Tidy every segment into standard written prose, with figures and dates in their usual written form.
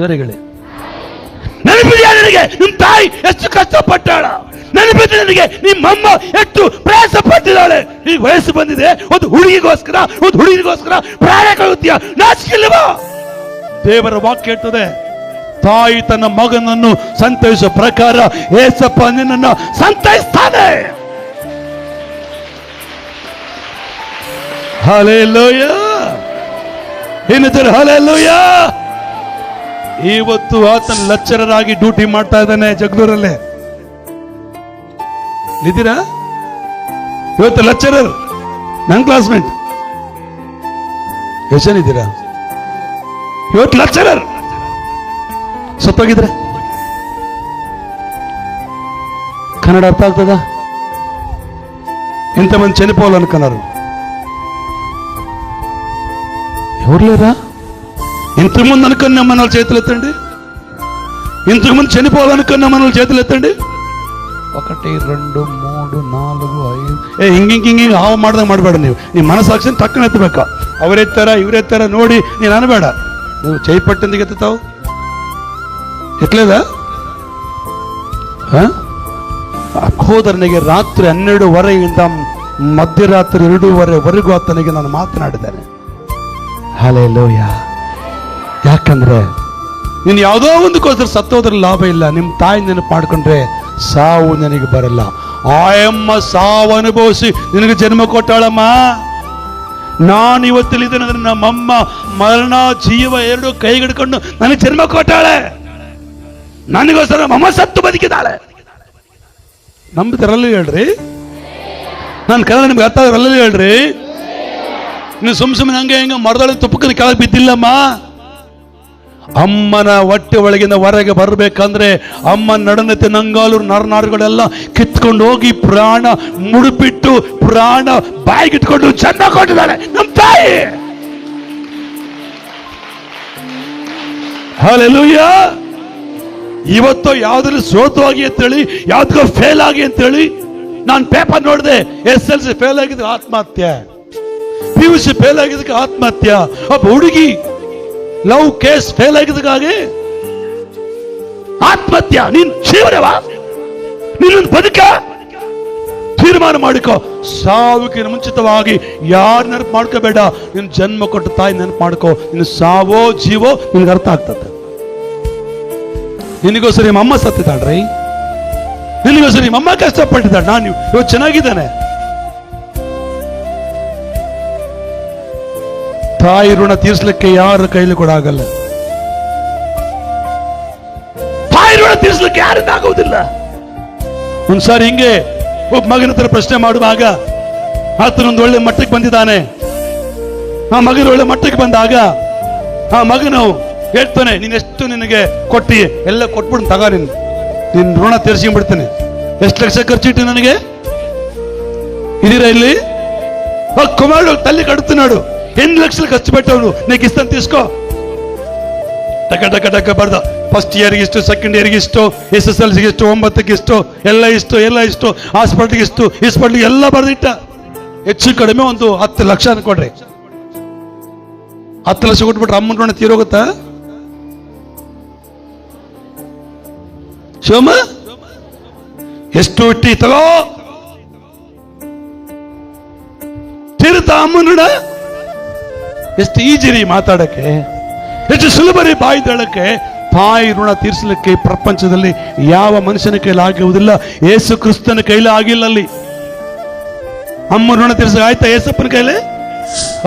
ಜೋರಿಗಳೇ, ನೆನಪಿದೆಯಾ ನಿನಗೆ ನಿಮ್ಮ ತಾಯಿ ಎಷ್ಟು ಕಷ್ಟಪಟ್ಟಾಳ? ನೆನಪಿದೆ ನನಗೆ ನಿಮ್ಮಮ್ಮ ಎಷ್ಟು ಪ್ರಯಾಸ ಪಟ್ಟಿದ್ದಾಳೆ? ಈಗ ವಯಸ್ಸು ಬಂದಿದೆ, ಒಂದು ಹುಡುಗಿಗೋಸ್ಕರ ಒಂದು ಹುಡುಗಿಗೋಸ್ಕರ ಪ್ರಾಣ ಕಳುತ್ತೀಯ, ನಾಚಿಕೆಲ್ಲವಾ? ದೇವರ ವಾಕ್ಯ ಹೇಳ್ತದೆ, ತಾಯಿ ತನ್ನ ಮಗನನ್ನು ಸಂತೈಸುವ ಪ್ರಕಾರ ಏಸಪ್ಪ ನಿನ್ನನ್ನು ಸಂತೈಸ್ತಾನೆ. ಹಲ್ಲೆಲೂಯಾ, ಇನ್ನಿತರ ಹಲ್ಲೆಲೂಯಾ. ಇವತ್ತು ಆತನ ಲೆಕ್ಚರರ್ ಆಗಿ ಡ್ಯೂಟಿ ಮಾಡ್ತಾ ಇದ್ದಾನೆ ಜಗಳೂರಲ್ಲೇ. ಇದ್ದೀರಾ? ಇವತ್ತು ಲೆಕ್ಚರರ್, ನನ್ನ ಕ್ಲಾಸ್ಮೇಟ್. ಎಷ್ಟು ಜನ ಇದ್ದೀರಾ? ಇವತ್ತು ಲೆಕ್ಚರರ್ ಸತ್ತೋಗಿದ್ರೆ ಕನ್ನಡ ಅರ್ಥ ಆಗ್ತದ? ಇಂಥ ಮಂದಿ ಚನಿಪೋಲ್ ಅನ್ಕನಾರು ఎవరులేరా? ఇంతకుముందు అనుకున్న మన చేతులు ఎత్తండి. ఇంతకుముందు చనిపోవాలనుకున్న మన చేతులు ఎత్తండి. 1 2 3 4 5 ಹಿಂಗೆ ಹಾವು ಮಾಡ್ದಂಗೆ ಮಾಡಬೇಡ. ನೀವು ಮನಸ್ಸಾಕ್ಷಿನ ತಕ್ಕನ ಎತ್ತಬೇಕ. ಅವರೆತ್ತಾರ ಇವರೆತ್ತಾರ ನೋಡಿ ನೀನು ಅನ್ಬೇಡ. ನೀವು ಚೈಪಟ್ಟಂದಿಗೆ ಎತ್ತಾವು ಎತ್ತಲೇದ? ಅಖೋದರನಿಗೆ ರಾತ್ರಿ 12:30 ಮಧ್ಯರಾತ್ರಿ 2:30 ಆತನಿಗೆ ನಾನು ಮಾತನಾಡಿದ್ದೇನೆ. ಹಲ್ಲೆಲೂಯಾ. ಯಾಕಂದ್ರೆ ನೀನು ಯಾವುದೋ ಒಂದಕ್ಕೋಸ್ಕರ ಸತ್ತೋದ್ರ ಲಾಭ ಇಲ್ಲ. ನಿಮ್ಮ ತಾಯಿ ನೆನಪು ಮಾಡ್ಕೊಂಡ್ರೆ ಸಾವು ನನಗೆ ಬರಲ್ಲ. ಆಯಮ್ಮ ಸಾವು ಅನುಭವಿಸಿ ನಿನಗೆ ಜನ್ಮ ಕೊಟ್ಟಾಳಮ್ಮ. ನಾನು ಇವತ್ತಲ್ಲಿದ್ದೇನೆ ಅಂದ್ರೆ ನಮ್ಮಮ್ಮ ಮರಣ ಜೀವ ಎರಡು ಕೈಗಿಡ್ಕೊಂಡು ನನಗೆ ಜನ್ಮ ಕೊಟ್ಟಾಳೆ. ನನಗೋಸ್ಕರ ನಮ್ಮಮ್ಮ ಸತ್ತು ಬದುಕಿದ್ದಾಳೆ. ನಂಬಿದರಲ್ಲಿ ಹೇಳ್ರಿ, ನಾನು ಕನ್ನಡ ನಿಮ್ಗೆ ಅರ್ಥ ಆದ್ರಲ್ಲಿ ಹೇಳ್ರಿ. ನೀವು ಸುಮ್ಮನೆ ಹಂಗೆ ಹೆಂಗ ಮರದೊಳಗೆ ತುಪ್ಪಕ್ಕನ ಕೆಳಗೆ ಬಿದ್ದಿಲ್ಲಮ್ಮ. ಅಮ್ಮನ ಹೊಟ್ಟೆ ಒಳಗಿನ ಹೊರಗೆ ಬರಬೇಕಂದ್ರೆ ಅಮ್ಮ ನಡನತೆ ನಂಗಾಲು ನರನಾಡುಗಳೆಲ್ಲ ಕಿತ್ಕೊಂಡು ಹೋಗಿ ಪ್ರಾಣ ಮುಡುಪಿಟ್ಟು ಪ್ರಾಣ ಬಾಯಿಗಿಟ್ಕೊಂಡು ಜನ್ಮ ಕೊಟ್ಟಿದ್ದಾಳೆ ನಮ್ಮ ತಾಯಿ. ಹಲ್ಲೆಲೂಯಾ. ಇವತ್ತು ಯಾವ್ದ್ರಲ್ಲಿ ಸೋತವಾಗಿ ಅಂತೇಳಿ ಯಾವ್ದಕ್ಕೋ ಫೇಲ್ ಆಗಿ ಅಂತೇಳಿ ನಾನು ಪೇಪರ್ ನೋಡಿದೆ. SLC ಫೇಲ್ ಆಗಿದ್ರೆ ಆತ್ಮಹತ್ಯೆ, PUC ಫೇಲ್ ಆಗಿದ್ದಕ್ಕೆ ಆತ್ಮಹತ್ಯೆ, ಒಬ್ಬ ಹುಡುಗಿ ಲವ್ ಕೇಸ್ ಫೇಲ್ ಆಗಿದ್ದಕ್ಕಾಗಿ ಆತ್ಮಹತ್ಯೆ. ನೀನ್ ಜೀವನವಾ? ನೀನೊಂದು ಬದುಕ ತೀರ್ಮಾನ ಮಾಡಿಕೋ. ಸಾವಿಗೆ ಮುಂಚಿತವಾಗಿ ಯಾರು ನೆನಪು ಮಾಡ್ಕೋಬೇಡ. ನಿನ್ ಜನ್ಮ ಕೊಟ್ಟ ತಾಯಿ ನೆನಪು ಮಾಡ್ಕೋ. ನಿನ್ನ ಸಾವೋ ಜೀವೋ ನಿನ್ಗೆ ಅರ್ಥ ಆಗ್ತದೆ. ನಿನಗೋಸ್ಕರ ನಿಮ್ಮ ಅಮ್ಮ ಸತ್ತಿದ್ದಾಳ್ರಿ, ನಿನಗೋಸ್ಕರ ನಿಮ್ಮ ಅಮ್ಮ ಕಷ್ಟಪಟ್ಟಿದ್ದಾಳೆ. ನಾನು ಇವತ್ತು ಚೆನ್ನಾಗಿದ್ದಾನೆ. ತಾಯಿ ಋಣ ತೀರಿಸಲಿಕ್ಕೆ ಯಾರ ಕೈಲಿ ಕೂಡ ಆಗಲ್ಲ. ತಾಯಿ ಋಣ ತೀರಿಸಲಿಕ್ಕೆ ಯಾರಿಂದ ಆಗುವುದಿಲ್ಲ. ಒಂದ್ಸಾರಿ ಹಿಂಗೆ ಒಬ್ಬ ಮಗನ ಹತ್ರ ಪ್ರಶ್ನೆ ಮಾಡುವಾಗ ಆತನೊಂದು ಒಳ್ಳೆ ಮಟ್ಟಕ್ಕೆ ಬಂದಿದ್ದಾನೆ. ಆ ಮಗನ ಒಳ್ಳೆ ಮಟ್ಟಕ್ಕೆ ಬಂದಾಗ ಆ ಮಗನು ಹೇಳ್ತಾನೆ, ನೀನೆಷ್ಟು ನಿನಗೆ ಕೊಟ್ಟಿ ಎಲ್ಲ ಕೊಟ್ಬಿಡು, ತಗ ನಿನ್ ಋಣ ತೀರಿಸಿಬಿಡ್ತೇನೆ. ಎಷ್ಟು ಲಕ್ಷ ಖರ್ಚಿಟ್ಟು ನನಗೆ ಇದೀರಾ ಇಲ್ಲಿ? ಕುಮಾರ ತಲ್ಲಿ ಕಡುತ್ತೆ ನೋಡು, 8 ಲಕ್ಷ ಖರ್ಚು ಬಿಟ್ಟವನು ನೀಗೆ ಇಷ್ಟಂತ తీసుకో. ಟಕ ಟಕ ಟಕ ಬರ್ದ. ಫಸ್ಟ್ ಇಯರ್ಗೆ ಇಷ್ಟು, ಸೆಕೆಂಡ್ ಇಯರ್ಗೆ ಇಷ್ಟು, SSLCಗೆ ಇಷ್ಟು, 9ಕ್ಕೆ ಇಷ್ಟು, ಎಲ್ಲ ಇಷ್ಟು, ಹಾಸ್ಪಿಟ್ಲಿಗೆ ಇಷ್ಟು, ಹಾಸ್ಪಿಟ್ಲಿಗೆ ಎಲ್ಲ ಬರ್ದಿಟ್ಟ. ಹೆಚ್ಚು ಕಡಿಮೆ ಒಂದು 10 ಲಕ್ಷ ಅನ್ಕೊಡ್ರಿ. 10 ಲಕ್ಷ ಕೊಟ್ಬಿಟ್ರೆ ಅಮ್ಮನ ಋಣ ತೀರೋಗುತ್ತಾ? ಶಿವಮ್ಮ ಎಷ್ಟು ಇಟ್ಟಿ ತಗೋ, ತೀರುತ್ತಾ ಅಮ್ಮನ ಋಣ? ಎಷ್ಟು ಈಜಿ ರೀ ಮಾತಾಡಕ್ಕೆ, ಎಷ್ಟು ಸುಲಭ ರೀ ಬಾಯ್ದಳಕ್ಕೆ. ತಾಯಿ ಋಣ ತೀರಿಸಲಿಕ್ಕೆ ಪ್ರಪಂಚದಲ್ಲಿ ಯಾವ ಮನುಷ್ಯನ ಕೈಲಿ ಆಗುವುದಿಲ್ಲ. ಯೇಸು ಕ್ರಿಸ್ತನ ಕೈಲಿ ಆಗಿಲ್ಲ. ಅಲ್ಲಿ ಅಮ್ಮ ಋಣ ತೀರಿಸ ಆಯ್ತಾ ಏಸಪ್ಪನ ಕೈಲಿ?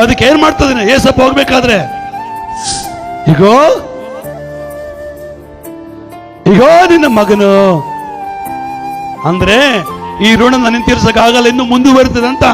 ಅದಕ್ಕೆ ಏನ್ ಮಾಡ್ತದೇನೆ ಏಸಪ್ಪ ಹೋಗ್ಬೇಕಾದ್ರೆ, ಈಗೋ ನಿನ್ನ ಮಗನು ಅಂದ್ರೆ ಈ ಋಣ ನನ್ನ ತೀರ್ಸಕ್ ಆಗಲ್ಲ, ಇನ್ನು ಮುಂದುವರಿತದಂತ